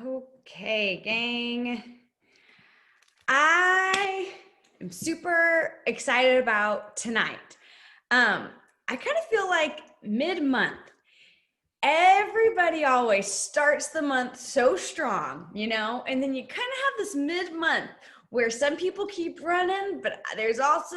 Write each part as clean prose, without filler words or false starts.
Okay, gang. I am super excited about tonight. I kind of feel like mid-month, everybody always starts the month so strong, and then you kind of have this mid-month where some people keep running, but there's also,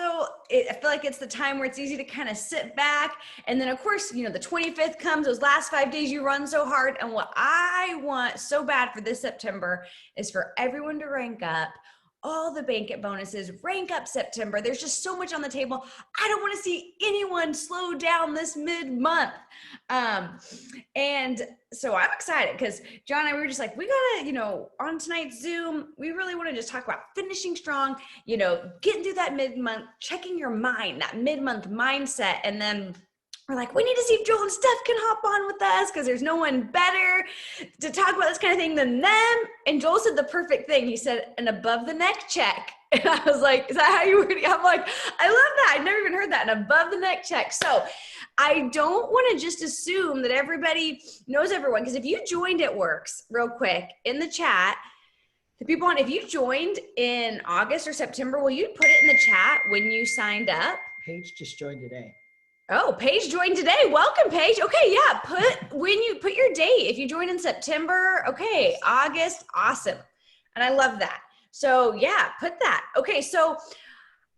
I feel like it's the time where it's easy to kind of sit back. And then of course, the 25th comes, those last 5 days you run so hard. And what I want so bad for this September is for everyone to rank up all the banquet bonuses, rank up September. There's just so much on the table. I don't want to see anyone slow down this mid-month. And so I'm excited because John and I, we were just like, we gotta, on tonight's Zoom, we really want to just talk about finishing strong, getting through that mid-month, checking your mind, that mid-month mindset. And then we're like, we need to see if Joel and Steph can hop on with us because there's no one better to talk about this kind of thing than them. And Joel said the perfect thing. He said, an above the neck check. And I was like, is that how you word it? I'm like, I love that. I've never even heard that, an above the neck check. So I don't want to just assume that everybody knows everyone. Because if you joined It Works real quick in the chat, the people on, if you joined in August or September, will you put it in the chat when you signed up? Paige just joined today. Oh, Paige joined today. Welcome, Paige. Okay, yeah, when you put your date. If you joined in September, okay, August, awesome. And I love that. So yeah, put that. Okay, so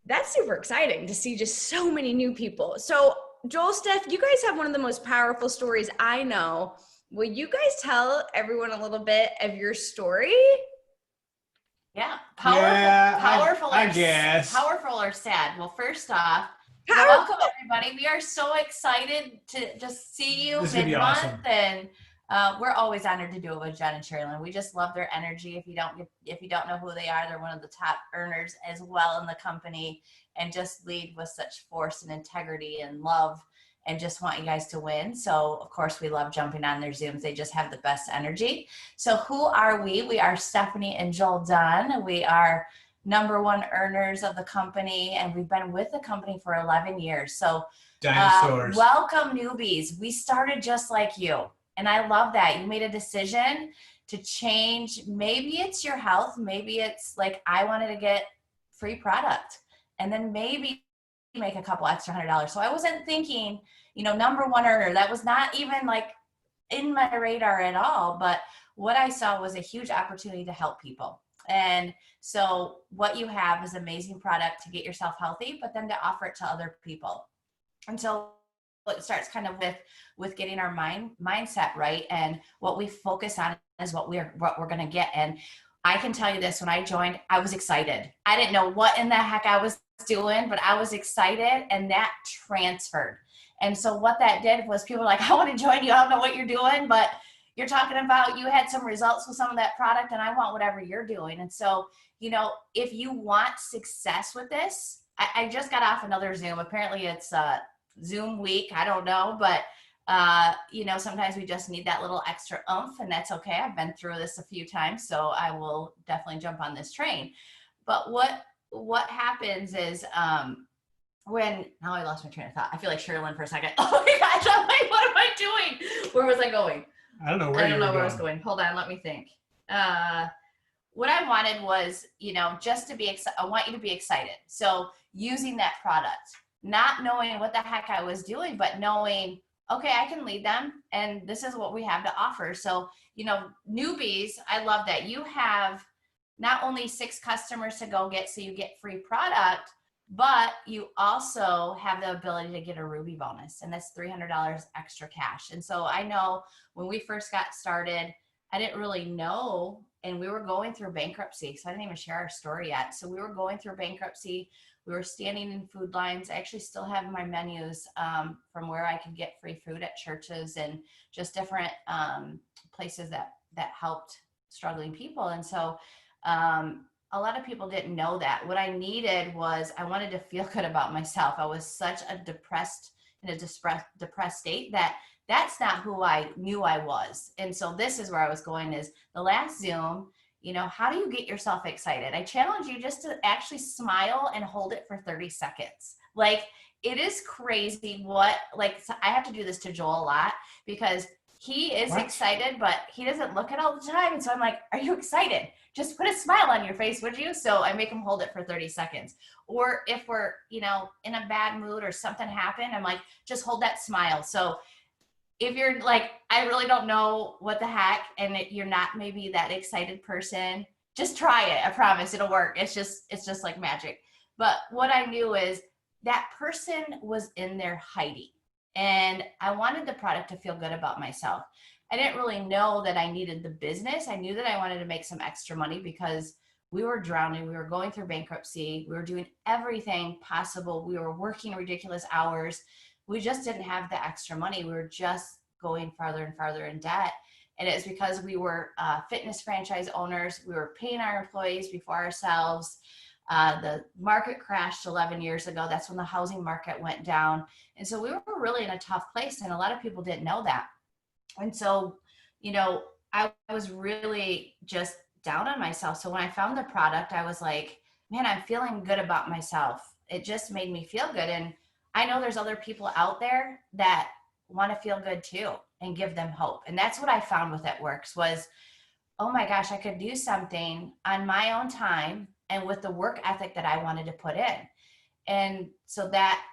that's super exciting to see just so many new people. So Joel, Steph, you guys have one of the most powerful stories I know. Will you guys tell everyone a little bit of your story? Yeah, powerful. I guess. Powerful or sad. Well, first off, welcome everybody. We are so excited to just see you mid-month, awesome. And we're always honored to do it with John and Sherilynn. We just love their energy. If you don't know who they are, they're one of the top earners as well in the company, and just lead with such force and integrity and love, and just want you guys to win. So of course we love jumping on their Zooms. They just have the best energy. So who are we? We are Stephanie and Joel Dunn. We are #1 earners of the company, and we've been with the company for 11 years. So dinosaurs. Welcome newbies. We started just like you, and I love that you made a decision to change. Maybe it's your health, maybe it's like I wanted to get free product, and then maybe make a couple extra $100. So I wasn't thinking, #1 earner. That was not even like in my radar at all. But what I saw was a huge opportunity to help people. And so what you have is amazing product to get yourself healthy, but then to offer it to other people. And so it starts kind of with getting our mindset right. And what we focus on is what we're going to get. And I can tell you this, when I joined, I was excited. I didn't know what in the heck I was doing, but I was excited, and that transferred. And so what that did was people were like, I want to join you. I don't know what you're doing, but you're talking about you had some results with some of that product, and I want whatever you're doing. And so, if you want success with this, I just got off another Zoom. Apparently it's Zoom week. I don't know, but sometimes we just need that little extra oomph, and that's okay. I've been through this a few times, so I will definitely jump on this train. But what happens is, now I lost my train of thought. I feel like Sherilynn for a second. Oh my gosh, I'm like, what am I doing? Where was I going? I don't know where I was going. Hold on, let me think. What I wanted was, just to be excited. I want you to be excited. So using that product, not knowing what the heck I was doing, but knowing, okay, I can lead them, and this is what we have to offer. So, newbies, I love that you have not only 6 customers to go get, so you get free product, but you also have the ability to get a Ruby bonus, and that's $300 extra cash. And so I know when we first got started, I didn't really know, and we were going through bankruptcy, so I didn't even share our story yet. So we were going through bankruptcy. We were standing in food lines. I actually still have my menus from where I could get free food at churches and just different places that helped struggling people. And so a lot of people didn't know that. What I needed was, I wanted to feel good about myself. I was such a depressed state that that's not who I knew I was. And so this is where I was going, is the last Zoom, how do you get yourself excited? I challenge you just to actually smile and hold it for 30 seconds. Like, it is crazy I have to do this to Joel a lot, because He is What? excited, but he doesn't look at it all the time. And so I'm like, are you excited? Just put a smile on your face, would you? So I make him hold it for 30 seconds. Or if we're, in a bad mood or something happened, I'm like, just hold that smile. So if you're like, I really don't know what the heck, and you're not maybe that excited person, just try it. I promise it'll work. It's just like magic. But what I knew is that person was in there hiding. And I wanted the product to feel good about myself. I didn't really know that I needed the business. I knew that I wanted to make some extra money because we were drowning. We were going through bankruptcy. We were doing everything possible. We were working ridiculous hours. We just didn't have the extra money. We were just going farther and farther in debt. And it's because we were fitness franchise owners. We were paying our employees before ourselves. The market crashed 11 years ago. That's when the housing market went down. And so we were really in a tough place. And a lot of people didn't know that. And so, I was really just down on myself. So when I found the product, I was like, man, I'm feeling good about myself. It just made me feel good. And I know there's other people out there that want to feel good too and give them hope. And that's what I found with It Works was, oh my gosh, I could do something on my own time and with the work ethic that I wanted to put in. And so that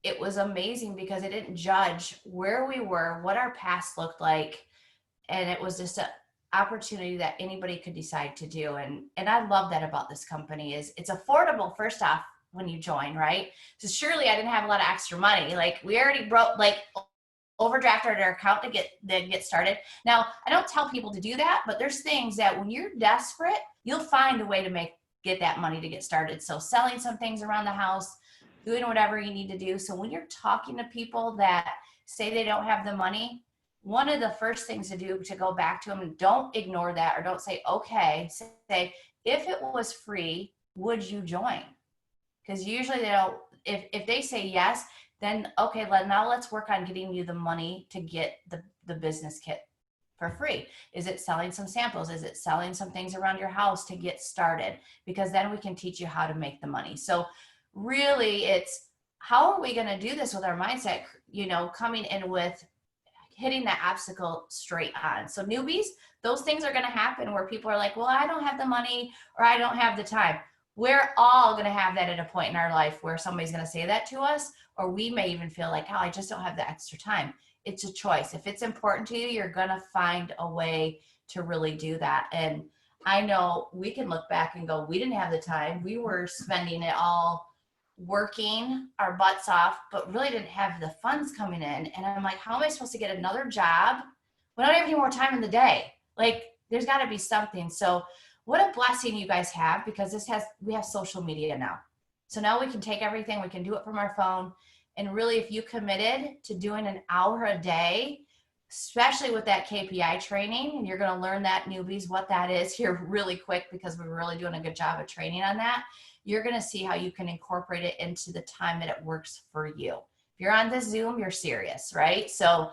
it was amazing because it didn't judge where we were, what our past looked like. And it was just an opportunity that anybody could decide to do. And I love that about this company is it's affordable, first off, when you join, right? So surely I didn't have a lot of extra money. Like we already overdrafted our account to get started. Now, I don't tell people to do that, but there's things that when you're desperate, you'll find a way to get that money to get started. So selling some things around the house, doing whatever you need to do. So when you're talking to people that say they don't have the money, one of the first things to do to go back to them, and don't ignore that or don't say, okay, say, if it was free, would you join? Because usually they don't, if they say yes, then okay, now let's work on getting you the money to get the business kit for free. Is it selling some samples? Is it selling some things around your house to get started? Because then we can teach you how to make the money. So really it's how are we going to do this with our mindset, coming in with hitting that obstacle straight on. So newbies, those things are going to happen where people are like, well, I don't have the money or I don't have the time. We're all going to have that at a point in our life where somebody's going to say that to us, or we may even feel like, oh, I just don't have the extra time. It's a choice. If it's important to you, you're going to find a way to really do that. And I know we can look back and go, we didn't have the time. We were spending it all working our butts off, but really didn't have the funds coming in. And I'm like, how am I supposed to get another job? We don't have any more time in the day. Like there's got to be something. So what a blessing you guys have, because we have social media now. So now we can take everything, we can do it from our phone. And really, if you committed to doing an hour a day, especially with that KPI training, and you're going to learn that, newbies, what that is here really quick, because we're really doing a good job of training on that. You're going to see how you can incorporate it into the time that it works for you. If you're on this Zoom, you're serious, right? So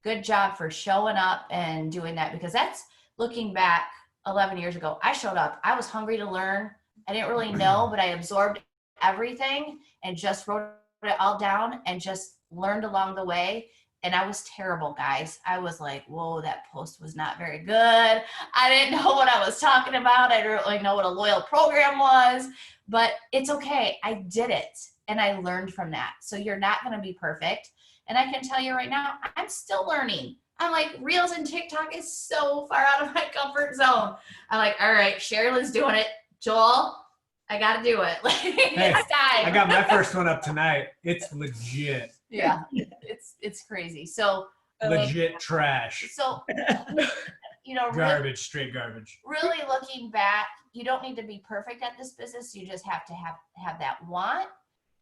good job for showing up and doing that, because that's looking back 11 years ago. I showed up. I was hungry to learn. I didn't really know, but I absorbed everything and just wrote it all down and just learned along the way. And I was terrible, guys. I was like, whoa, that post was not very good. I didn't know what I was talking about. I didn't really know what a loyal program was, but it's okay. I did it and I learned from that. So you're not going to be perfect. And I can tell you right now, I'm still learning. I'm like, Reels and TikTok is so far out of my comfort zone. I'm like, all right, Sherilynn's doing it. Joel, I got to do it. Hey, it's time. I got my first one up tonight. It's legit. Yeah, it's crazy. So Legit trash. So, Garbage, straight garbage. Really looking back, you don't need to be perfect at this business. You just have to have that want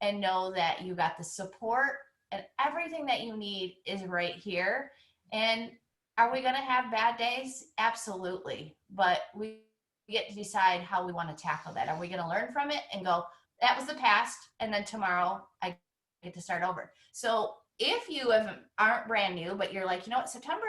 and know that you got the support and everything that you need is right here. And are we going to have bad days? Absolutely. But we get to decide how we want to tackle that. Are we going to learn from it and go, that was the past, and then tomorrow I get to start over? So if you aren't brand new, but you're like, you know what, September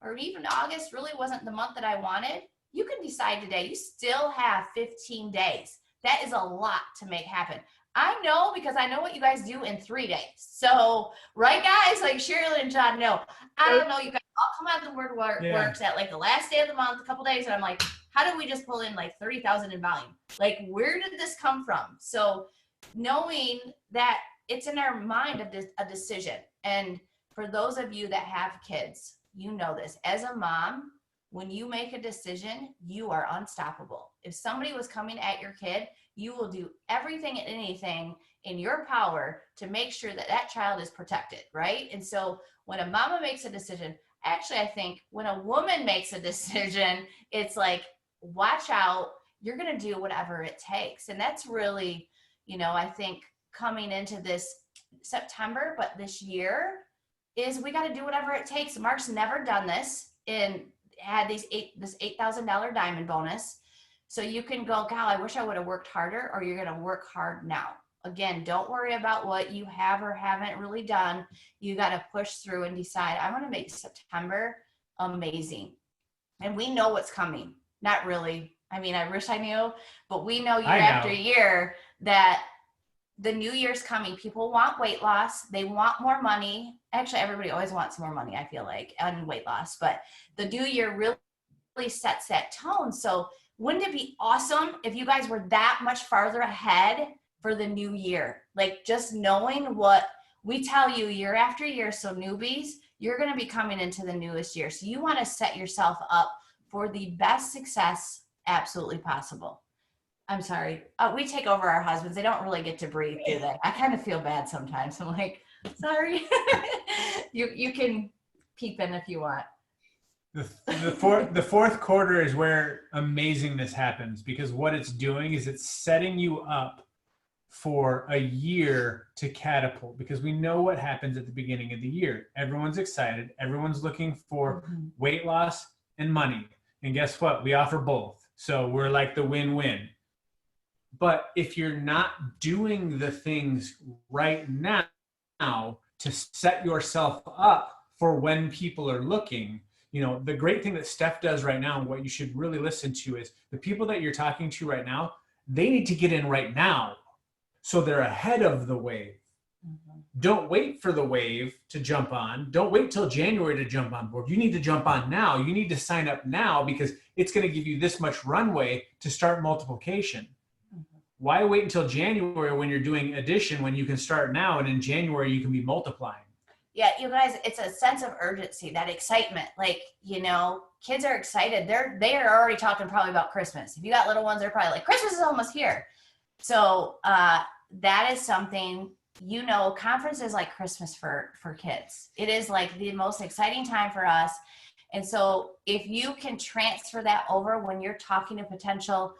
or even August really wasn't the month that I wanted, you can decide today. You still have 15 days. That is a lot to make happen. I know, because I know what you guys do in 3 days. So, right, guys, like Sherilyn and John know. I don't know you guys method Yeah. works at like the last day of the month, a couple days, and I'm like, how do we just pull in like 30,000 in volume? Like, where did this come from? So knowing that it's in our mind a decision. And for those of you that have kids, you know this. As a mom, when you make a decision, you are unstoppable. If somebody was coming at your kid, you will do everything and anything in your power to make sure that that child is protected, right? And so when a mama makes a decision, actually, I think when a woman makes a decision, it's like, watch out, you're going to do whatever it takes. And that's really, I think coming into this September, but this year is we got to do whatever it takes. Mark's never done this and had this $8,000 diamond bonus. So you can go, God, I wish I would have worked harder, or you're going to work hard now. Again, don't worry about what you have or haven't really done. You got to push through and decide, I want to make September amazing. And we know what's coming. Not really. I mean, I wish I knew, but we know year after year that the new year's coming. People want weight loss. They want more money. Actually, everybody always wants more money, I feel like, and weight loss. But the new year really sets that tone. So wouldn't it be awesome if you guys were that much farther ahead for the new year? Like, just knowing what we tell you year after year. So newbies, you're going to be coming into the newest year. So you want to set yourself up for the best success absolutely possible. I'm sorry. We take over our husbands. They don't really get to breathe, do they? I kind of feel bad sometimes. I'm like, sorry. You can peep in if you want. The fourth quarter is where amazingness happens, because what it's doing is it's setting you up for a year to catapult, because we know what happens at the beginning of the year. Everyone's excited. Everyone's looking for weight loss and money. And guess what? We offer both. So we're like the win-win. But if you're not doing the things right now to set yourself up for when people are looking, the great thing that Steph does right now, and what you should really listen to, is the people that you're talking to right now, they need to get in right now. So they're ahead of the wave. Mm-hmm. Don't wait for the wave to jump on. Don't wait till January to jump on board. You need to jump on now. You need to sign up now, because it's going to give you this much runway to start multiplication. Why wait until January when you're doing addition, when you can start now, and in January you can be multiplying? Yeah, you guys, it's a sense of urgency, that excitement. Like, kids are excited. They are already talking probably about Christmas. If you got little ones, they're probably like, Christmas is almost here. So that is something, conference is like Christmas for kids. It is like the most exciting time for us. And so if you can transfer that over when you're talking to potential,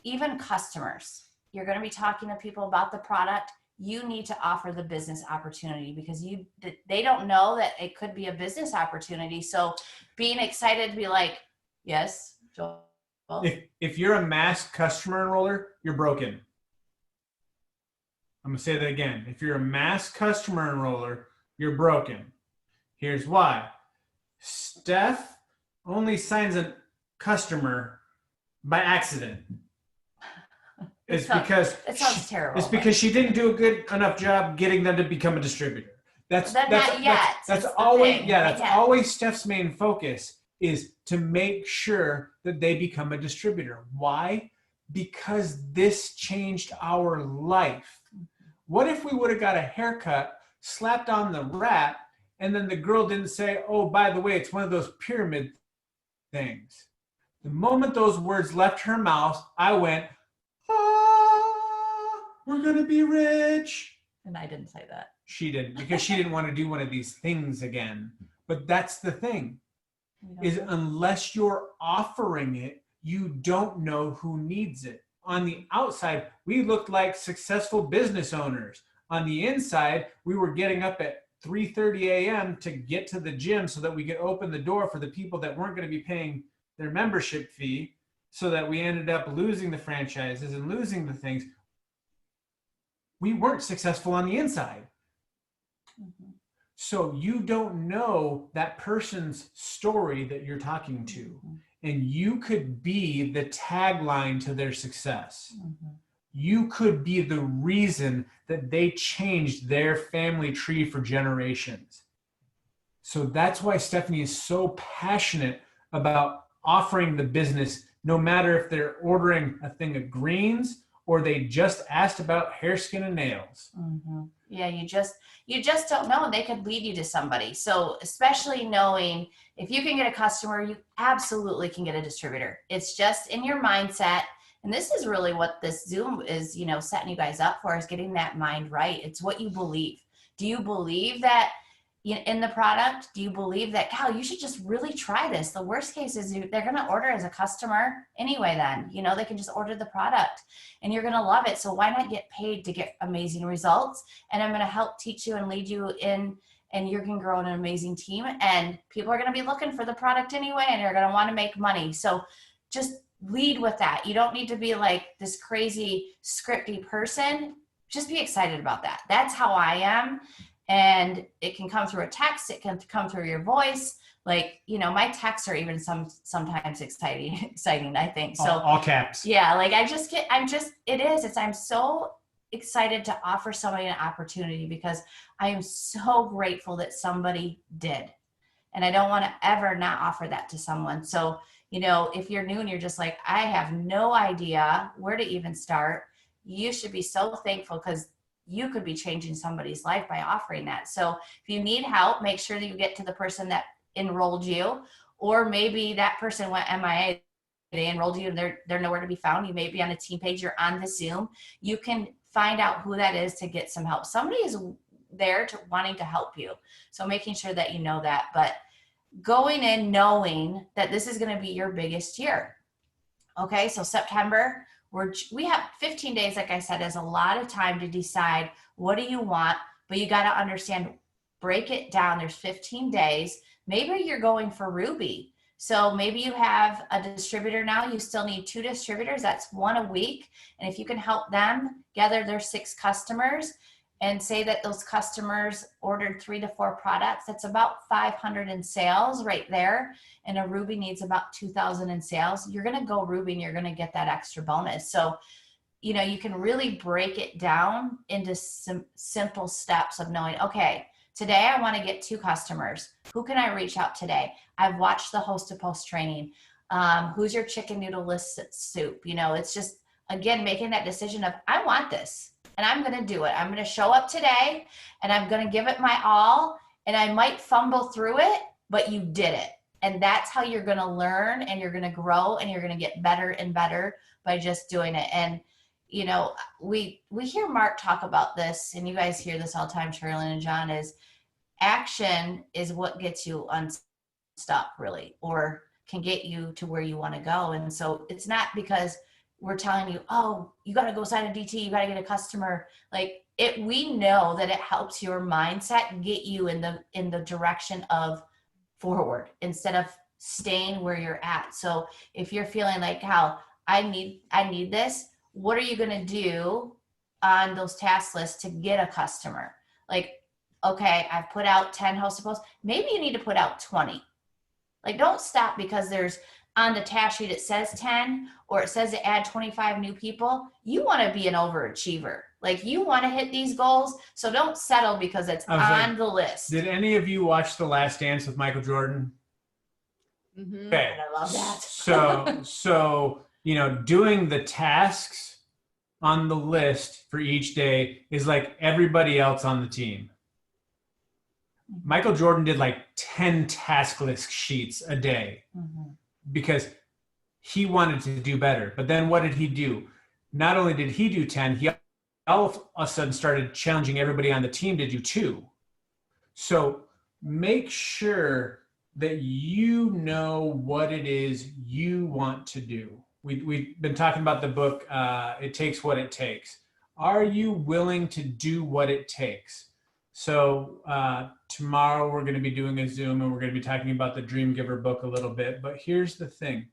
even customers, you're going to be talking to people about the product, you need to offer the business opportunity, because they don't know that it could be a business opportunity. So being excited to be like, yes, Joel. If you're a mass customer enroller, you're broken. I'm going to say that again. If you're a mass customer enroller, you're broken. Here's why. Steph only signs a customer by accident. It sounds terrible. It's because she didn't do a good enough job getting them to become a distributor. That's always Steph's main focus, is to make sure that they become a distributor. Why? Because this changed our life. What if we would have got a haircut, slapped on the wrap, and then the girl didn't say, oh, by the way, it's one of those pyramid things. The moment those words left her mouth, I went, we're going to be rich. And I didn't say that. She didn't, because she didn't want to do one of these things again. But that's the thing, is unless you're offering it, you don't know who needs it. On the outside, we looked like successful business owners. On the inside, we were getting up at 3:30 a.m. to get to the gym so that we could open the door for the people that weren't going to be paying their membership fee, so that we ended up losing the franchises and losing the things. We weren't successful on the inside. Mm-hmm. So you don't know that person's story that you're talking to. Mm-hmm. And you could be the tagline to their success. Mm-hmm. You could be the reason that they changed their family tree for generations. So that's why Stephanie is so passionate about offering the business, no matter if they're ordering a thing of greens or they just asked about hair, skin, and nails. Mm-hmm. Yeah, you just don't know. They could lead you to somebody. So especially knowing if you can get a customer, you absolutely can get a distributor. It's just in your mindset. And this is really what this Zoom is, setting you guys up for, is getting that mind right. It's what you believe. Do you believe that in the product? Do you believe that, Cal, you should just really try this? The worst case is they're going to order as a customer anyway. Then, they can just order the product and you're going to love it. So why not get paid to get amazing results? And I'm going to help teach you and lead you in, and you can grow an amazing team, and people are going to be looking for the product anyway, and you're going to want to make money. So just lead with that. You don't need to be like this crazy scripty person. Just be excited about that. That's how I am. And it can come through a text. It can come through your voice. Like, my texts are even sometimes exciting, I think. So all caps. Yeah. Like I'm so excited to offer somebody an opportunity because I am so grateful that somebody did. And I don't want to ever not offer that to someone. So, if you're new and you're just like, I have no idea where to even start, you should be so thankful because you could be changing somebody's life by offering that. So if you need help, make sure that you get to the person that enrolled you, or maybe that person went MIA, they enrolled you and they're nowhere to be found. You may be on a team page, you're on the Zoom. You can find out who that is to get some help. Somebody is there wanting to help you. So making sure that you know that, but going in knowing that this is going to be your biggest year. Okay, so September, we have 15 days, like I said, is a lot of time to decide what do you want, but you got to understand, break it down. There's 15 days. Maybe you're going for Ruby. So maybe you have a distributor now, you still need 2 distributors. That's 1 a week. And if you can help them gather their 6 customers and say that those customers ordered 3 to 4 products, that's about 500 in sales right there. And a Ruby needs about 2,000 in sales. You're going to go Ruby and you're going to get that extra bonus. So, you can really break it down into some simple steps of knowing, okay, today I want to get 2 customers. Who can I reach out today? I've watched the host to post training. Who's your chicken noodle list soup? It's just, again, making that decision of, I want this. And I'm going to do it. I'm going to show up today and I'm going to give it my all. And I might fumble through it, but you did it. And that's how you're going to learn and you're going to grow and you're going to get better and better by just doing it. And, we hear Mark talk about this, and you guys hear this all the time, Sherilynn and John, is action is what gets you unstuck, really, or can get you to where you want to go. And so it's not because we're telling you, oh, you got to go sign a DT, you got to get a customer. Like we know that it helps your mindset get you in the direction of forward instead of staying where you're at. So if you're feeling like, Cal, I need this, what are you going to do on those task lists to get a customer? Like, okay, I've put out 10 hosted posts. Maybe you need to put out 20. Like, don't stop because there's on the task sheet, it says 10, or it says to add 25 new people. You want to be an overachiever. Like, you want to hit these goals. So don't settle because it's on the list. Did any of you watch The Last Dance with Michael Jordan? Mm-hmm. Okay. And I love that. So, doing the tasks on the list for each day is like everybody else on the team. Michael Jordan did like 10 task list sheets a day because he wanted to do better. But then what did he do? Not only did he do 10, he all of a sudden started challenging everybody on the team to do 2. So make sure that you know what it is you want to do. We've been talking about the book, It Takes What It Takes. Are you willing to do what it takes? So tomorrow we're going to be doing a Zoom and we're going to be talking about the Dream Giver book a little bit. But here's the thing.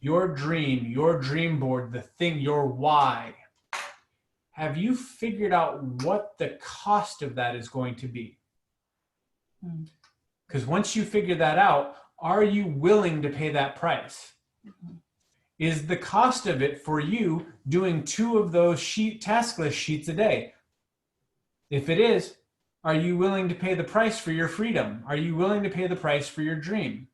Your dream board, the thing, your why. Have you figured out what the cost of that is going to be? Because once you figure that out, are you willing to pay that price? Is the cost of it for you doing 2 of those task list sheets a day? If it is, Are you willing to pay the price for your freedom? Are you willing to pay the price for your dream?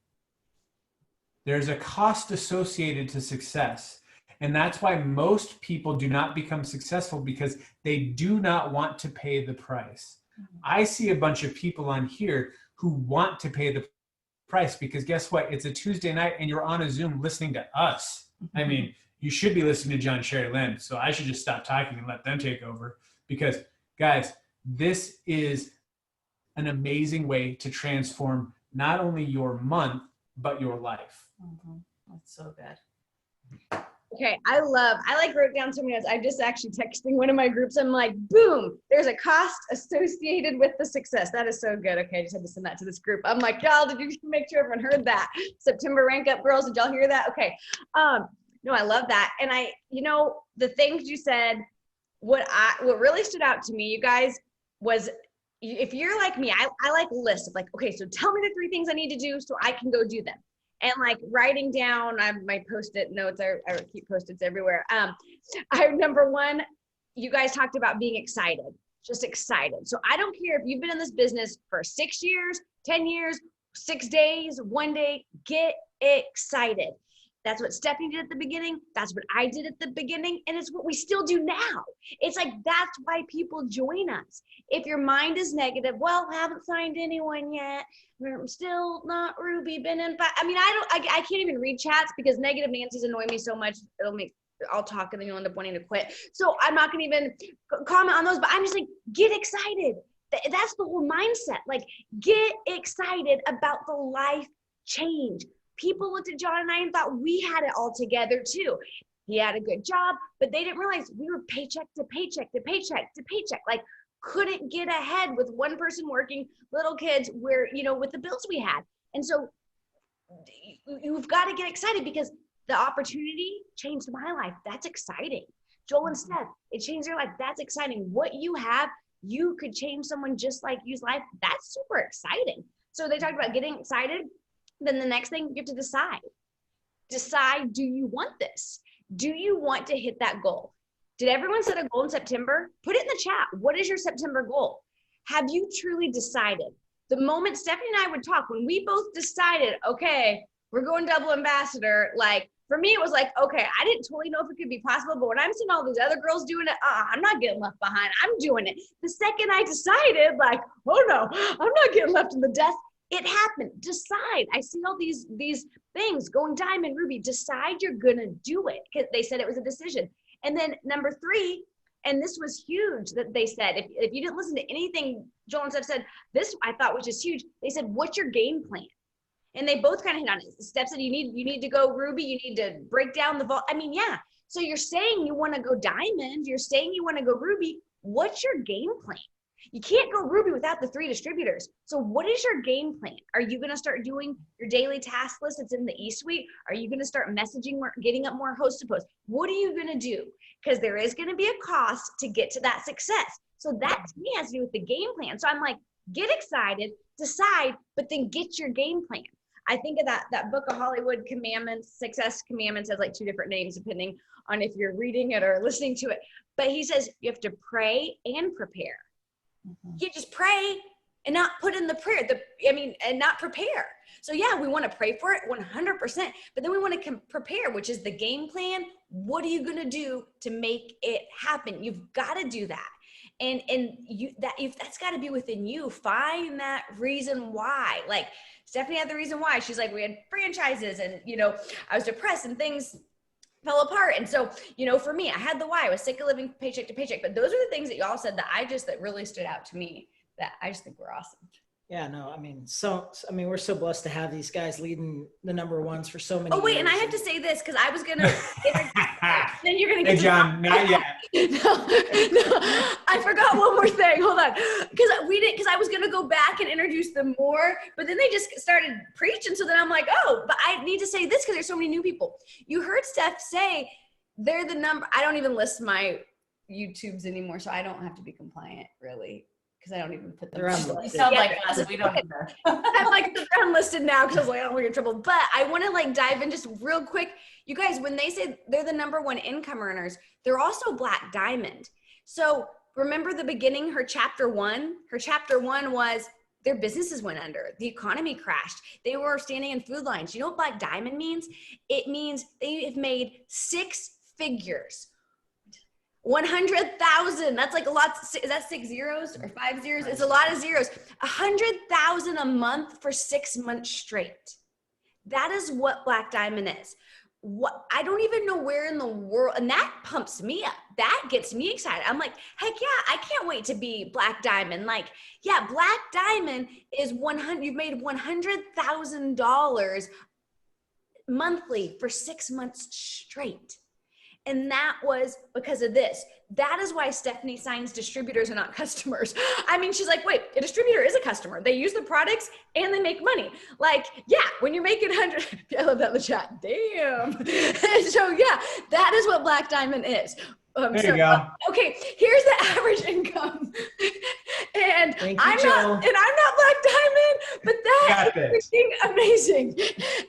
There's a cost associated to success. And that's why most people do not become successful, because they do not want to pay the price. I see a bunch of people on here who want to pay the price, because guess what? It's a Tuesday night and you're on a Zoom listening to us. I mean, you should be listening to John Sherilynn, so I should just stop talking and let them take over, because guys, this is an amazing way to transform not only your month, but your life. That's so good. Okay, I like wrote down so many notes. I'm just actually texting one of my groups. I'm like, boom, there's a cost associated with the success. That is so good. Okay, I just had to send that to this group. I'm like, y'all, did you make sure everyone heard that? September rank up girls, did y'all hear that? Okay. No, I love that. And the things you said, what really stood out to me, you guys, was if you're like me, I like lists of like, okay, so tell me the 3 things I need to do so I can go do them. And like writing down my Post-it notes, I keep Post-its everywhere. Number 1, you guys talked about being excited, just excited. So I don't care if you've been in this business for 6 years, 10 years, 6 days, 1 day, get excited. That's what Stephanie did at the beginning. That's what I did at the beginning. And it's what we still do now. It's like, that's why people join us. If your mind is negative, well, haven't signed anyone yet. I'm still not Ruby, been in, I mean, I can't even read chats because negative Nancy's annoy me so much. I'll talk and then you'll end up wanting to quit. So I'm not going to even comment on those, but I'm just like, get excited. That's the whole mindset. Like, get excited about the life change. People looked at John and I and thought we had it all together too. He had a good job, but they didn't realize we were paycheck to paycheck to paycheck to paycheck. Like, couldn't get ahead with one person working, little kids, where, with the bills we had. And so you've got to get excited because the opportunity changed my life. That's exciting. Joel and Steph, it changed their life. That's exciting. What you have, you could change someone just like you's life. That's super exciting. So they talked about getting excited. Then the next thing, you have to decide. Decide, do you want this? Do you want to hit that goal? Did everyone set a goal in September? Put it in the chat. What is your September goal? Have you truly decided? The moment Stephanie and I would talk, when we both decided, okay, we're going double ambassador, like, for me, it was like, okay, I didn't totally know if it could be possible, but when I'm seeing all these other girls doing it, I'm not getting left behind. I'm doing it. The second I decided, like, oh no, I'm not getting left in the dust. It happened. Decide. I see all these things going diamond, ruby. Decide you're going to do it, because they said it was a decision. And then number 3, and this was huge that they said, if you didn't listen to anything Joel and Steph said, this I thought was just huge. They said, what's your game plan? And they both kind of hit on it. Steph said, you need to go ruby. You need to break down the vault. I mean, yeah. So you're saying you want to go diamond. You're saying you want to go ruby. What's your game plan? You can't go ruby without the 3 distributors. So what is your game plan? Are you going to start doing your daily task list that's in the e-suite? Are you going to start messaging more, getting up more host to post? What are you going to do? Because there is going to be a cost to get to that success. So that to me has to do with the game plan. So I'm like, get excited, decide, but then get your game plan. I think of that book of Hollywood Commandments, Success Commandments, has like 2 different names depending on if you're reading it or listening to it. But he says you have to pray and prepare. You can't just pray and not put in the prayer, and not prepare. So yeah, we want to pray for it 100%, but then we want to prepare, which is the game plan. What are you going to do to make it happen? You've got to do that. And that's got to be within you. Find that reason why. Like Stephanie had the reason why. She's like, we had franchises and, I was depressed and things fell apart. And so, for me, I had the why. I was sick of living paycheck to paycheck. But those are the things that y'all said that really stood out to me that I just think were awesome. Yeah, no, we're so blessed to have these guys leading the number ones for so many years. Wait, and I have to say this because I was going to, then you're going to get John, not yet. No, I forgot one more thing. Hold on. Because I was going to go back and introduce them more, but then they just started preaching. So then I'm like, but I need to say this because there's so many new people. You heard Steph say they're the number. I don't even list my YouTubes anymore, so I don't have to be compliant really. Because I don't even put them on. You sound like us. We don't either. I'm like unlisted now because I was like, I don't want to get in trouble. But I want to dive in just real quick. You guys, when they say they're the number 1 income earners, they're also Black Diamond. So remember the beginning, her chapter one was their businesses went under. The economy crashed. They were standing in food lines. You know what Black Diamond means? It means they have made 6 figures. 100,000. That's like a lot. Is that 6 zeros or 5 zeros? It's a lot of zeros. 100,000 a month for 6 months straight. That is what Black Diamond is. What, I don't even know where in the world, and that pumps me up. That gets me excited. I'm like, heck yeah, I can't wait to be Black Diamond. Like, yeah, Black Diamond is you've made $100,000 monthly for 6 months straight. And that was because of this. That is why Stephanie signs distributors and not customers. I mean, she's like, wait, a distributor is a customer. They use the products and they make money. Like, yeah, when you're making 100, I love that in the chat. Damn. So yeah, that is what Black Diamond is. There you go. Okay, here's the average income. And I'm not Black Diamond, but that is freaking amazing.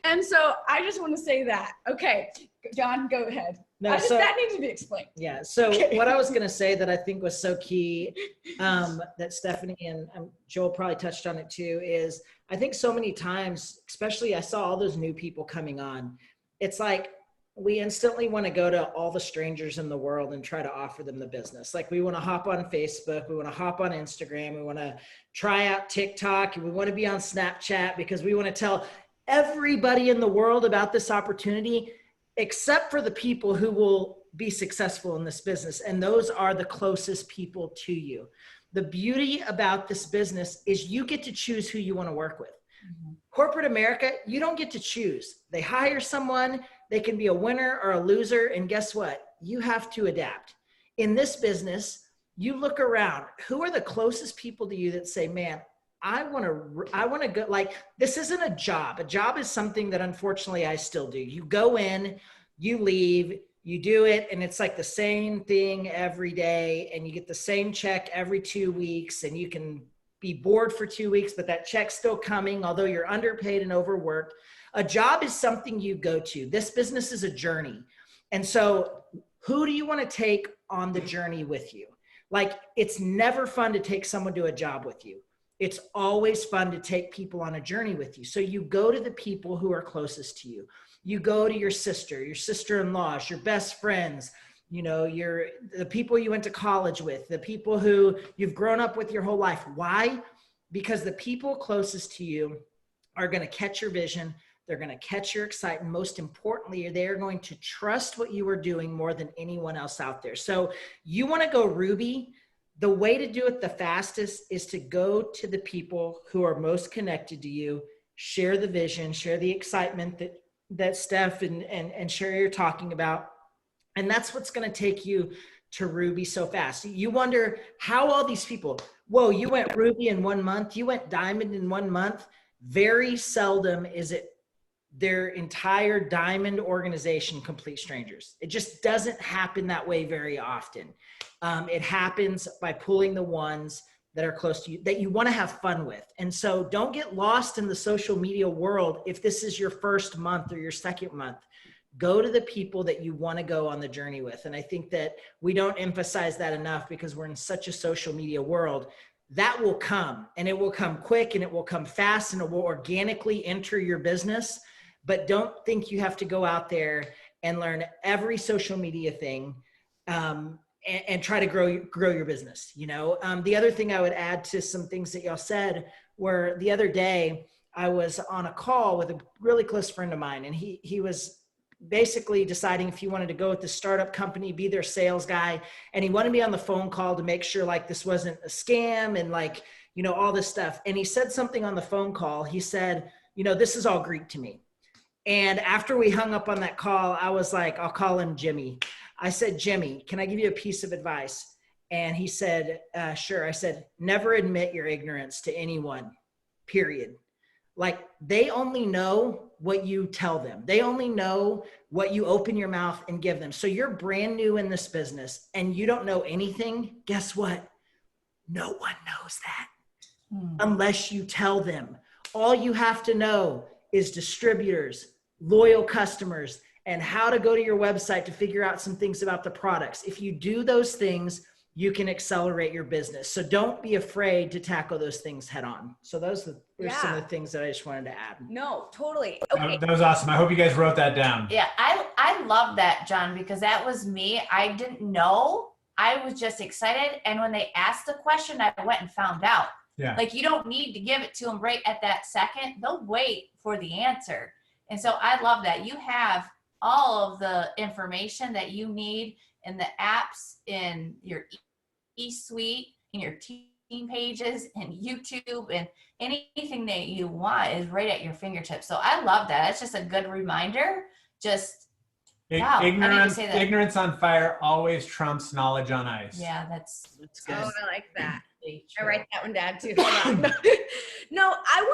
And so I just want to say that. Okay, John, go ahead. No, that needs to be explained. Yeah. So what I was going to say that I think was so key, that Stephanie and Joel probably touched on it too, is I think so many times, especially I saw all those new people coming on. It's like we instantly want to go to all the strangers in the world and try to offer them the business. Like we want to hop on Facebook. We want to hop on Instagram. We want to try out TikTok. And we want to be on Snapchat because we want to tell everybody in the world about this opportunity, except for the people who will be successful in this business. And those are the closest people to you. The beauty about this business is you get to choose who you want to work with. Mm-hmm. Corporate America, you don't get to choose. They hire someone, they can be a winner or a loser. And guess what? You have to adapt. In this business, you look around, who are the closest people to you that say, man, I want to go, like, this isn't a job. A job is something that unfortunately I still do. You go in, you leave, you do it, and it's like the same thing every day, and you get the same check every 2 weeks, and you can be bored for 2 weeks, but that check's still coming, although you're underpaid and overworked. A job is something you go to. This business is a journey. And so who do you want to take on the journey with you? Like, it's never fun to take someone to a job with you. It's always fun to take people on a journey with you. So you go to the people who are closest to you. You go to your sister, your sister-in-laws, your best friends, you know, the people you went to college with, the people who you've grown up with your whole life. Why? Because the people closest to you are going to catch your vision. They're going to catch your excitement. Most importantly, they're going to trust what you are doing more than anyone else out there. So you want to go Ruby. The way to do it the fastest is to go to the people who are most connected to you, share the vision, share the excitement that Steph and Sherry are talking about. And that's what's going to take you to Ruby so fast. You wonder how all these people, whoa, you went Ruby in 1 month, you went Diamond in 1 month. Very seldom is it their entire Diamond organization complete strangers. It just doesn't happen that way very often. It happens by pulling the ones that are close to you, that you want to have fun with. And so don't get lost in the social media world. If this is your first month or your second month, go to the people that you want to go on the journey with. And I think that we don't emphasize that enough because we're in such a social media world. That will come, and it will come quick, and it will come fast, and it will organically enter your business. But don't think you have to go out there and learn every social media thing and try to grow your business. You know, the other thing I would add to some things that y'all said were the other day, I was on a call with a really close friend of mine, and he was basically deciding if he wanted to go with the startup company, be their sales guy. And he wanted me on the phone call to make sure like this wasn't a scam and like, you know, all this stuff. And he said something on the phone call. He said, you know, this is all Greek to me. And after we hung up on that call, I was like, I'll call him Jimmy. I said, Jimmy, can I give you a piece of advice? And he said, sure. I said, never admit your ignorance to anyone, period. Like, they only know what you tell them. They only know what you open your mouth and give them. So you're brand new in this business and you don't know anything. Guess what? No one knows that unless you tell them. All you have to know is distributors, loyal customers, and how to go to your website to figure out some things about the products. If you do those things, you can accelerate your business. So don't be afraid to tackle those things head on. So those are some of the things that I just wanted to add. No, totally. Okay. That was awesome. I hope you guys wrote that down. Yeah, I love that, John, because that was me. I didn't know. I was just excited. And when they asked the question, I went and found out. Yeah. Like, you don't need to give it to them right at that second. They'll wait for the answer. And so I love that. You have all of the information that you need in the apps, in your e-suite, in your team pages, and YouTube, and anything that you want is right at your fingertips. So I love that. That's just a good reminder. Just wow, ignorance on fire always trumps knowledge on ice. yeah, that's Oh, I like that. true. I write that one down too. Hold on. No, I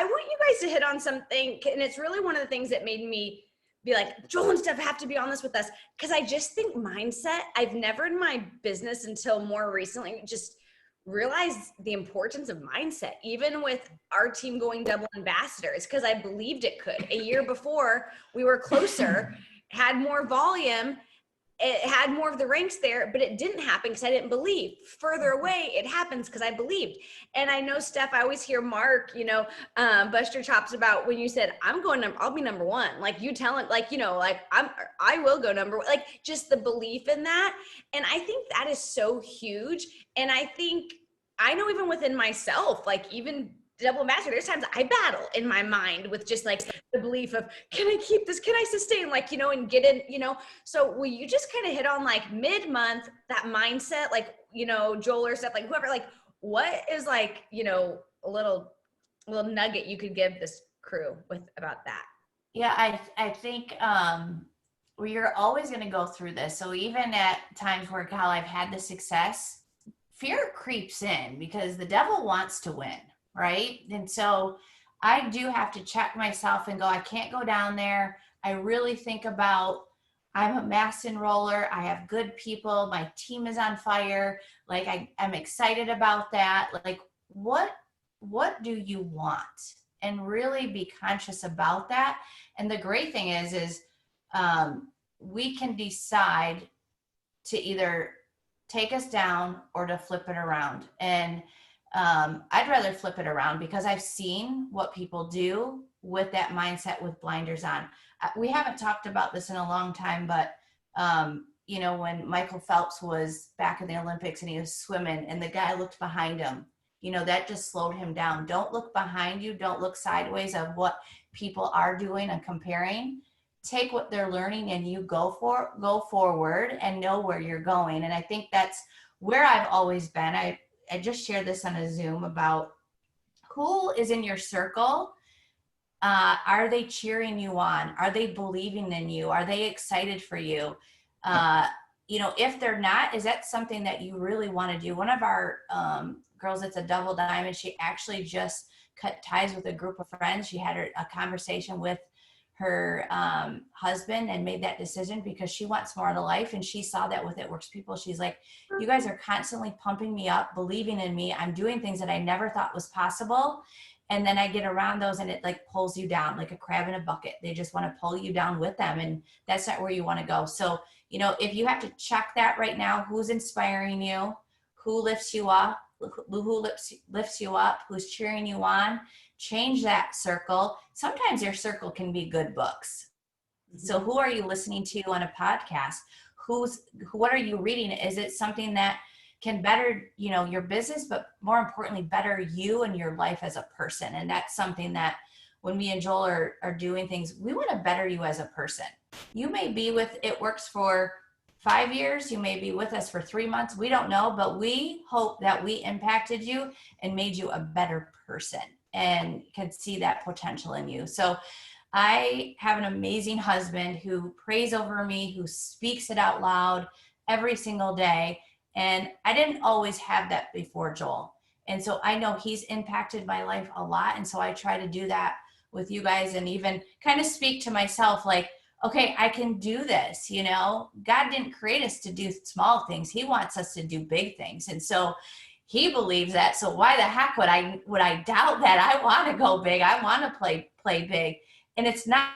want you guys to hit on something, and it's really one of the things that made me be like, Joel and Steph have to be on this with us, because I just think mindset. I've never in my business until more recently just realized the importance of mindset, even with our team going double ambassadors, because I believed it could. A year before, we were closer, had more volume, it had more of the ranks there, but it didn't happen because I didn't believe. Further away, it happens because I believed. And I know, Steph, I always hear Mark, bust your chops about when you said, I'll be number one. Like, you tell it, like, like I will go number one, like just the belief in that. And I think that is so huge. And I know even within myself, like even double ambassador, there's times I battle in my mind with just like the belief of, can I keep this? Can I sustain? Like, and get in, so will you just kind of hit on like mid-month, that mindset, like, Joel or stuff, like whoever, like what is like, a little nugget you could give this crew with about that? Yeah, I think you're always going to go through this. So even at times where, Cal, I've had the success, fear creeps in because the devil wants to win. Right. And so I do have to check myself and go, I can't go down there. I really think about, I'm a mass enroller. I have good people. My team is on fire. Like I'm excited about that. Like what do you want? And really be conscious about that. And the great thing is we can decide to either take us down or to flip it around. And I'd rather flip it around because I've seen what people do with that mindset with blinders on. We haven't talked about this in a long time, but when Michael Phelps was back in the Olympics and he was swimming and the guy looked behind him, that just slowed him down. Don't look behind you. Don't look sideways of what people are doing and comparing. Take what they're learning and you go forward and know where you're going. And I think that's where I've always been. I just shared this on a Zoom about who is in your circle. Are they cheering you on? Are they believing in you? Are they excited for you? If they're not, is that something that you really want to do? One of our girls that's a double diamond, she actually just cut ties with a group of friends. She had a conversation with her husband and made that decision because she wants more out of life. And she saw that with It Works people. She's like, you guys are constantly pumping me up, believing in me. I'm doing things that I never thought was possible. And then I get around those and it like pulls you down like a crab in a bucket. They just want to pull you down with them. And that's not where you want to go. So, if you have to check that right now, who's inspiring you, who lifts you up, lifts you up, who's cheering you on, change that circle. Sometimes your circle can be good books. So who are you listening to on a podcast? What are you reading? Is it something that can better, your business, but more importantly, better you and your life as a person? And that's something that when me and Joel are doing things, we want to better you as a person. You may be with It Works for 5 years. You may be with us for 3 months. We don't know, but we hope that we impacted you and made you a better person and can see that potential in you. So I have an amazing husband who prays over me, who speaks it out loud every single day. And I didn't always have that before Joel. And so I know he's impacted my life a lot. And so I try to do that with you guys and even kind of speak to myself like, okay, I can do this. God didn't create us to do small things. He wants us to do big things. And so he believes that. So why the heck would I doubt that? I want to go big. I want to play big. And it's not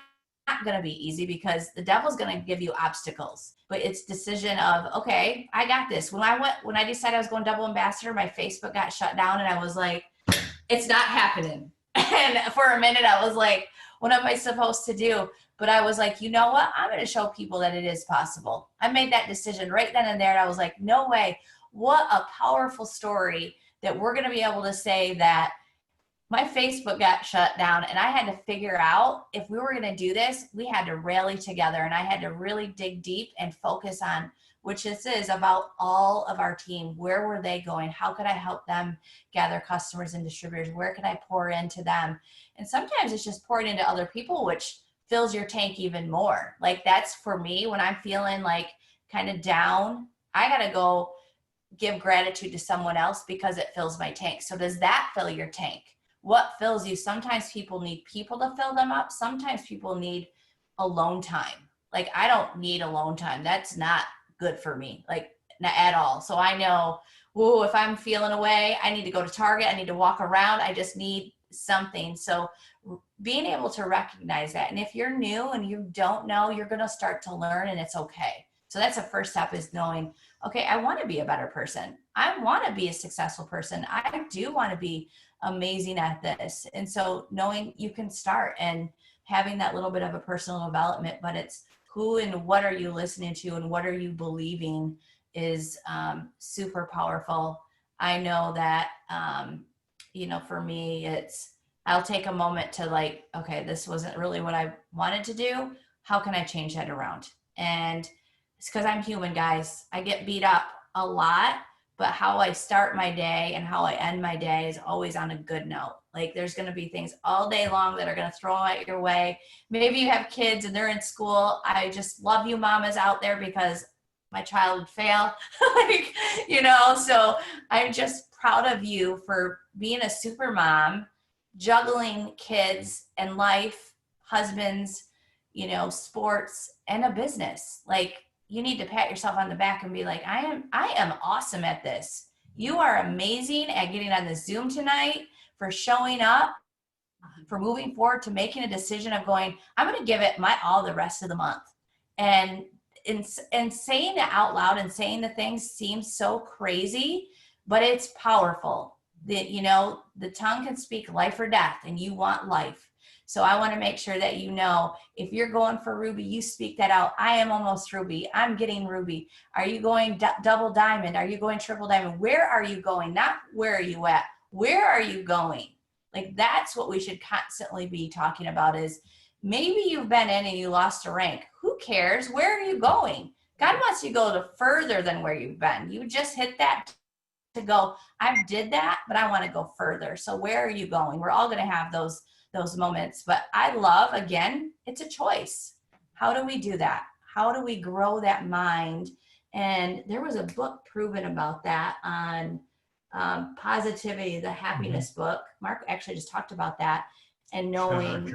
going to be easy because the devil's going to give you obstacles, but it's decision of, okay, I got this. When I decided I was going double ambassador, my Facebook got shut down and I was like, it's not happening. And for a minute I was like, what am I supposed to do? But I was like, you know what? I'm going to show people that it is possible. I made that decision right then and there. And I was like, no way. What a powerful story that we're going to be able to say that my Facebook got shut down and I had to figure out if we were going to do this, we had to rally together and I had to really dig deep and focus on, which this is about all of our team. Where were they going? How could I help them gather customers and distributors? Where can I pour into them? And sometimes it's just pouring into other people, which fills your tank even more. Like that's for me when I'm feeling like kind of down, I got to go give gratitude to someone else because it fills my tank. So does that fill your tank? What fills you? Sometimes people need people to fill them up. Sometimes people need alone time. Like I don't need alone time. That's not good for me, like not at all. So I know, whoa, if I'm feeling away, I need to go to Target. I need to walk around. I just need something. So being able to recognize that. And if you're new and you don't know, you're going to start to learn and it's okay. So that's the first step is knowing, okay, I want to be a better person. I want to be a successful person. I do want to be amazing at this. And so knowing you can start and having that little bit of a personal development, but it's who and what are you listening to and what are you believing is super powerful. I know that, for me, I'll take a moment to like, okay, this wasn't really what I wanted to do. How can I change that around? And it's because I'm human, guys. I get beat up a lot, but how I start my day and how I end my day is always on a good note. Like there's going to be things all day long that are going to throw at your way. Maybe you have kids and they're in school. I just love you mamas out there because my child would fail. So I'm just proud of you for being a super mom, juggling kids and life, husbands, sports and a business. Like you need to pat yourself on the back and be like, I am awesome at this. You are amazing at getting on the Zoom tonight, for showing up, for moving forward, to making a decision of going, I'm going to give it my all the rest of the month. And saying it out loud and saying the things seems so crazy, but it's powerful. The tongue can speak life or death and you want life. So I want to make sure that if you're going for Ruby, you speak that out. I am almost Ruby. I'm getting Ruby. Are you going double diamond? Are you going triple diamond? Where are you going? Not where are you at? Where are you going? Like that's what we should constantly be talking about is maybe you've been in and you lost a rank. Who cares? Where are you going? God wants you to go to further than where you've been. You just hit that to go, I did that, but I want to go further. So where are you going? We're all going to have those moments, but I love, again, it's a choice. How do we do that? How do we grow that mind? And there was a book proven about that on Positivity, the happiness book. Mark actually just talked about that. And knowing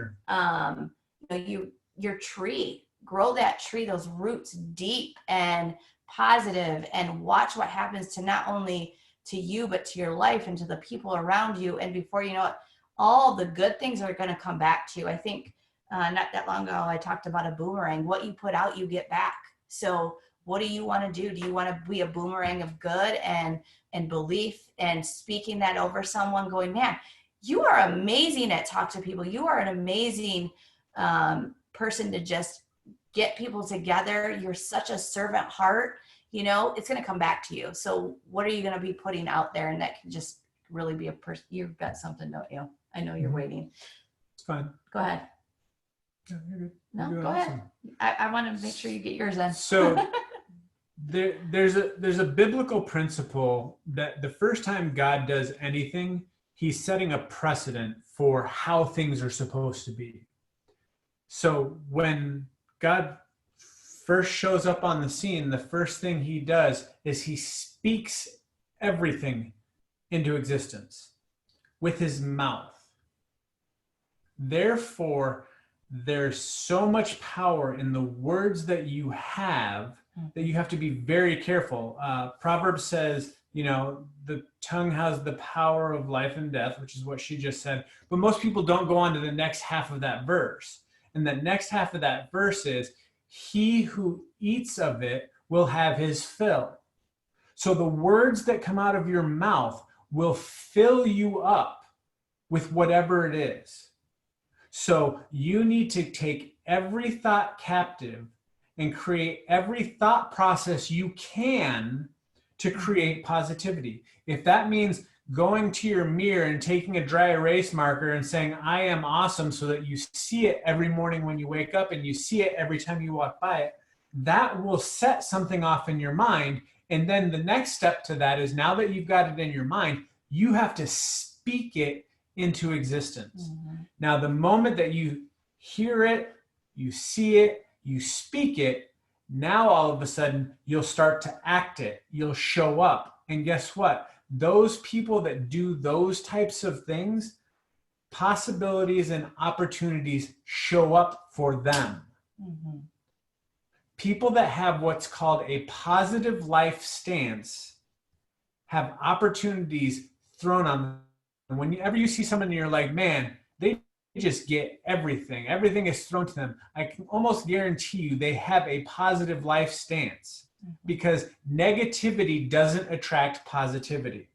your tree, grow that tree, those roots deep and positive, and watch what happens to not only to you, but to your life and to the people around you. And before you know it, all the good things are going to come back to you. I think not that long ago, I talked about a boomerang. What you put out, you get back. So what do you want to do? Do you want to be a boomerang of good and belief and speaking that over someone, going, man, you are amazing at talk to people. You are an amazing person to just get people together. You're such a servant heart. It's going to come back to you. So what are you going to be putting out there? And that can just really be a person. You've got something, don't you? I know you're waiting. It's fine. Go ahead. Yeah, you're good. No, You're go awesome. ahead. I want to make sure you get yours in. So there's a biblical principle that the first time God does anything, he's setting a precedent for how things are supposed to be. So when God first shows up on the scene, the first thing he does is he speaks everything into existence with his mouth. Therefore, there's so much power in the words that you have that you have to be very careful. Proverbs says, the tongue has the power of life and death, which is what she just said. But most people don't go on to the next half of that verse. And the next half of that verse is, he who eats of it will have his fill. So the words that come out of your mouth will fill you up with whatever it is. So you need to take every thought captive and create every thought process you can to create positivity. If that means going to your mirror and taking a dry erase marker and saying, I am awesome, so that you see it every morning when you wake up and you see it every time you walk by it, that will set something off in your mind. And then the next step to that is, now that you've got it in your mind, you have to speak it into existence. Mm-hmm. Now, the moment that you hear it, you see it, you speak it, now all of a sudden you'll start to act it. You'll show up. And guess what? Those people that do those types of things, possibilities and opportunities show up for them. Mm-hmm. People that have what's called a positive life stance have opportunities thrown on them. And whenever you see someone and you're like, man, they just get everything. Everything is thrown to them. I can almost guarantee you they have a positive life stance, because negativity doesn't attract positivity.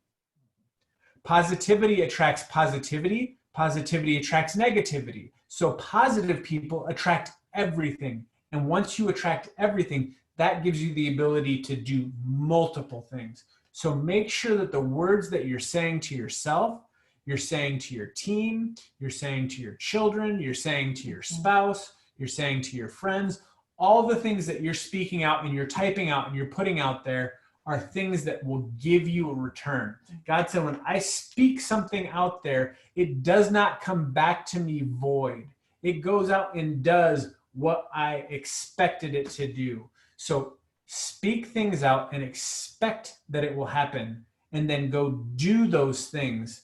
Positivity attracts positivity. Positivity attracts negativity. So positive people attract everything. And once you attract everything, that gives you the ability to do multiple things. So make sure that the words that you're saying to yourself, you're saying to your team, you're saying to your children, you're saying to your spouse, you're saying to your friends, all the things that you're speaking out and you're typing out and you're putting out there are things that will give you a return. God said, when I speak something out there, it does not come back to me void. It goes out and does what I expected it to do. So speak things out and expect that it will happen, and then go do those things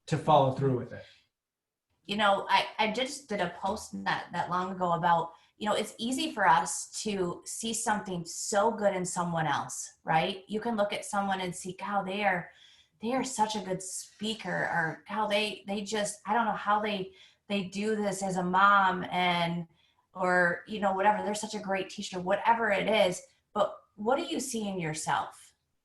to follow through with it. You know, I just did a post not that long ago about, you know, it's easy for us to see something so good in someone else, right? You can look at someone and see, how they are such a good speaker, or how they just, I don't know how they do this as a mom, and, or, you know, whatever, they're such a great teacher, whatever it is. But what do you see in yourself?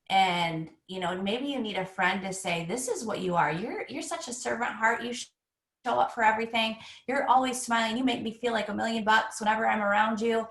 And, you know, maybe you need a friend to say, this is what you are. You're such a servant heart. You show up for everything. You're always smiling. You make me feel like $1 million whenever I'm around you.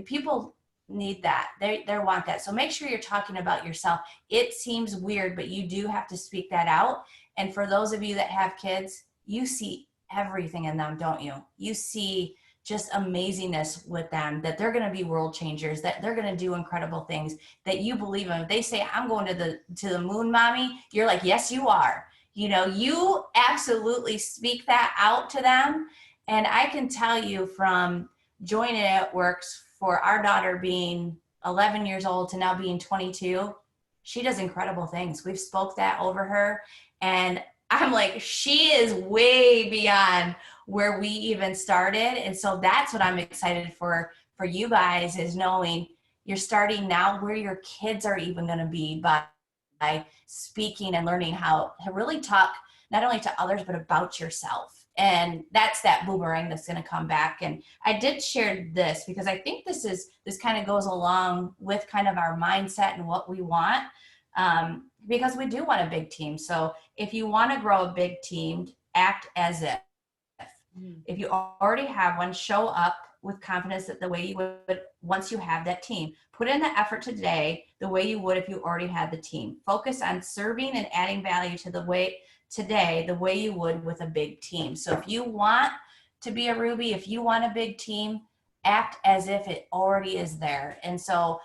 People need that. They want that. So make sure you're talking about yourself. It seems weird, but you do have to speak that out. And for those of you that have kids, you see everything in them, don't you? You see just amazingness with them, that they're going to be world changers, that they're going to do incredible things, that you believe in. If they say, I'm going to the moon, mommy, you're like, yes, you are. You know, you absolutely speak that out to them. And I can tell you, from joining It Works, for our daughter being 11 years old to now being 22, she does incredible things. We've spoke that over her. And I'm like, she is way beyond where we even started. And so that's what I'm excited for you guys, is knowing you're starting now where your kids are even going to be by speaking and learning how to really talk not only to others, but about yourself. And that's that boomerang that's going to come back. And I did share this because I think this kind of goes along with kind of our mindset and what we want, because we do want a big team. So if you want to grow a big team, act as if. If you already have one, show up with confidence that the way you would once you have that team. Put in the effort today the way you would if you already had the team. Focus on serving and adding value to the way today the way you would with a big team. So if you want to be a Ruby, if you want a big team, act as if it already is there. And so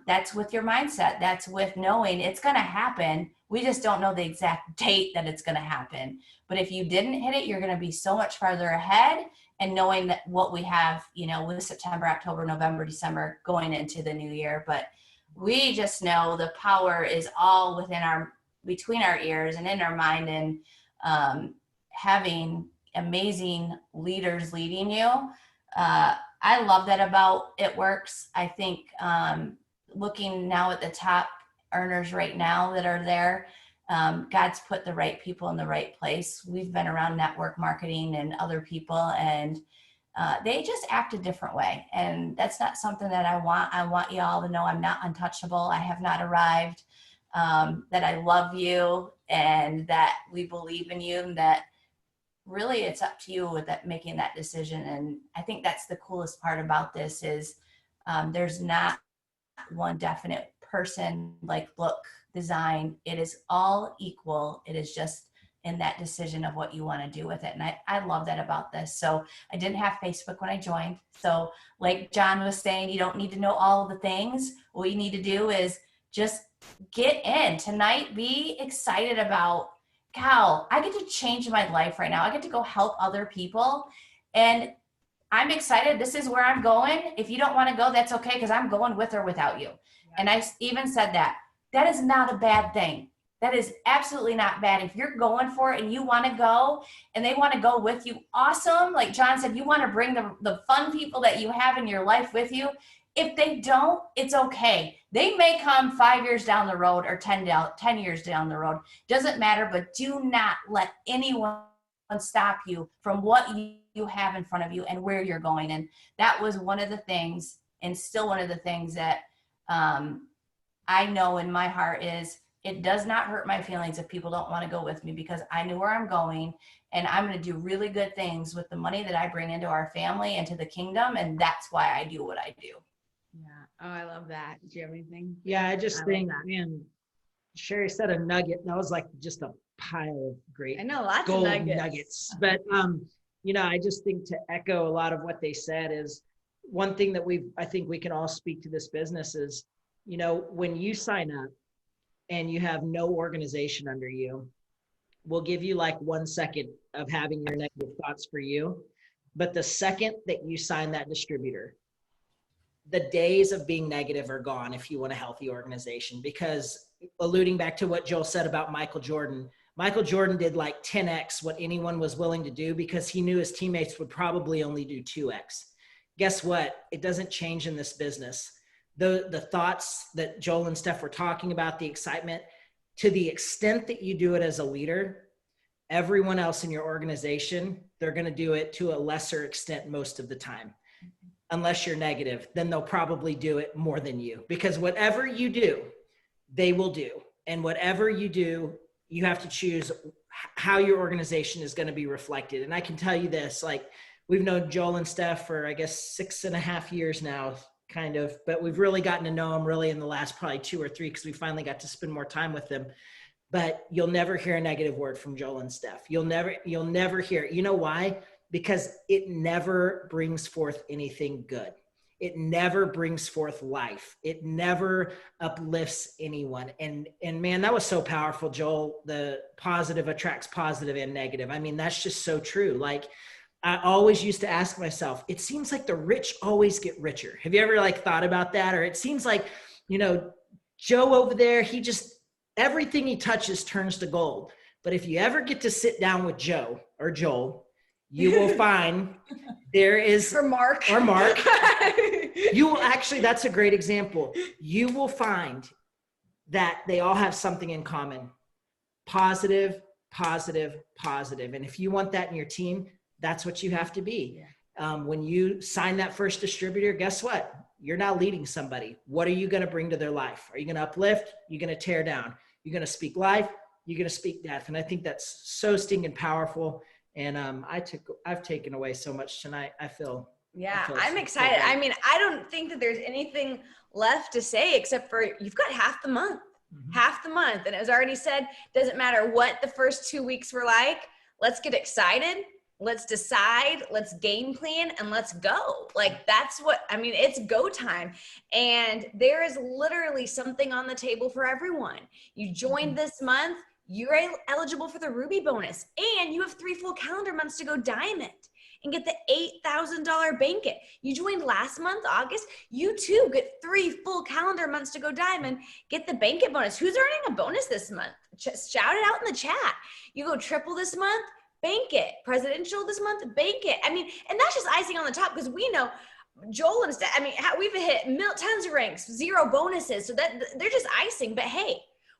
that's with your mindset. That's with knowing it's going to happen. We just don't know the exact date that it's going to happen. But if you didn't hit it, you're going to be so much farther ahead. And knowing that what we have, you know, with September, October, November, December going into the new year. But we just know the power is all between our ears and in our mind, and having amazing leaders leading you. I love that about It Works. I think looking now at the top earners right now that are there, God's put the right people in the right place. We've been around network marketing and other people, and they just act a different way. And that's not something that I want. I want you all to know I'm not untouchable. I have not arrived, that I love you and that we believe in you, and that really it's up to you with that, making that decision. And I think that's the coolest part about this is there's not one definite person, like look, design. It is all equal. It is just in that decision of what you want to do with it. And I love that about this. So I didn't have Facebook when I joined. So like John was saying, you don't need to know all of the things. What you need to do is just get in tonight. Be excited about, Cal, I get to change my life right now. I get to go help other people. And I'm excited. This is where I'm going. If you don't want to go, that's okay, because I'm going with or without you. Yeah. And I even said that is not a bad thing. That is absolutely not bad. If you're going for it and you want to go and they want to go with you, awesome. Like John said, you want to bring the fun people that you have in your life with you. If they don't, it's okay. They may come 5 years down the road or 10 years down the road. Doesn't matter, but do not let anyone stop you from what you have in front of you and where you're going. And that was one of the things, and still one of the things that I know in my heart is, it does not hurt my feelings if people don't want to go with me, because I know where I'm going and I'm going to do really good things with the money that I bring into our family and to the kingdom. And that's why I do what I do. Yeah. Oh, I love that. Do you have anything? Yeah, I just think, man, Sherry said a nugget. That was like just a pile of great, I know, lots gold of nuggets. But, I just think to echo a lot of what they said is one thing that I think we can all speak to this business is, when you sign up, and you have no organization under you, we'll give you like 1 second of having your negative thoughts for you. But the second that you sign that distributor, the days of being negative are gone if you want a healthy organization. Because alluding back to what Joel said about Michael Jordan did like 10x what anyone was willing to do because he knew his teammates would probably only do 2x. Guess what? It doesn't change in this business. The thoughts that Joel and Steph were talking about, the excitement, to the extent that you do it as a leader, everyone else in your organization, they're going to do it to a lesser extent most of the time. Unless you're negative, then they'll probably do it more than you, because whatever you do, they will do. And whatever you do, you have to choose how your organization is going to be reflected. And I can tell you this, like we've known Joel and Steph for, I guess, 6.5 years now, kind of, but we've really gotten to know them really in the last probably 2 or 3, because we finally got to spend more time with them. But you'll never hear a negative word from Joel and Steph. You'll never hear it. You know why? Because it never brings forth anything good. It never brings forth life. It never uplifts anyone. And man, that was so powerful, Joel. The positive attracts positive and negative. I mean, that's just so true. Like, I always used to ask myself, it seems like the rich always get richer. Have you ever like thought about that? Or it seems like, Joe over there, everything he touches turns to gold. But if you ever get to sit down with Joe or Joel, you will find there is, or Mark, you will actually, that's a great example. You will find that they all have something in common. Positive, positive, positive. And if you want that in your team, that's what you have to be. Yeah. When you sign that first distributor, guess what? You're now leading somebody. What are you going to bring to their life? Are you going to uplift? You're going to tear down? You're going to speak life? You're going to speak death? And I think that's so stinking powerful. And I've taken away so much tonight. I feel I'm excited. I mean, I don't think that there's anything left to say except for you've got half the month. Mm-hmm. Half the month. And it was already said, doesn't matter what the first 2 weeks were like. Let's get excited. Let's decide, let's game plan, and let's go. Like, that's what, I mean, it's go time. And there is literally something on the table for everyone. You joined this month, you're eligible for the Ruby bonus, and you have 3 full calendar months to go diamond and get the $8,000 banquet. You joined last month, August, you too get 3 full calendar months to go diamond, get the banquet bonus. Who's earning a bonus this month? Just shout it out in the chat. You go triple this month, banquet. Presidential this month, banquet. I mean, and that's just icing on the top, because we know Joel and Steph, I mean, we've hit tons of ranks, 0 bonuses. So that they're just icing, but hey,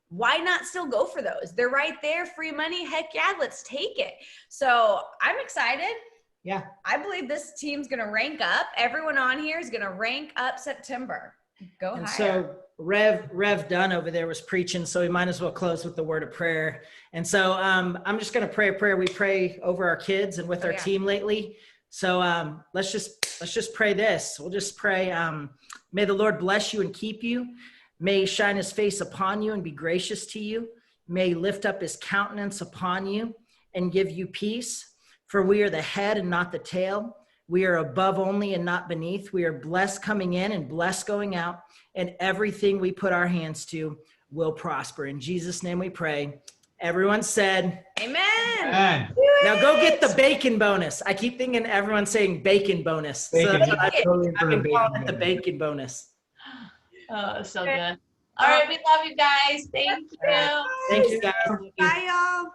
why not still go for those? They're right there, free money. Heck yeah, let's take it. So I'm excited. Yeah. I believe this team's going to rank up. Everyone on here is going to rank up September. Go And higher. so Rev Dunn over there was preaching, so we might as well close with the word of prayer. And so I'm just going to pray a prayer we pray over our kids and with our team lately. So let's just pray this. We'll just pray, may the Lord bless you and keep you. May he shine his face upon you and be gracious to you. May he lift up his countenance upon you and give you peace. For we are the head and not the tail. We are above only and not beneath. We are blessed coming in and blessed going out. And everything we put our hands to will prosper. In Jesus' name we pray. Everyone said, Amen. Man, now go get the bacon bonus. I keep thinking everyone's saying bacon bonus. bacon. So that's what I'm totally for I've been calling bacon it the bonus. bacon bonus. Oh, so good. All right, we love you guys. Thank you. Thank you guys. Bye, y'all.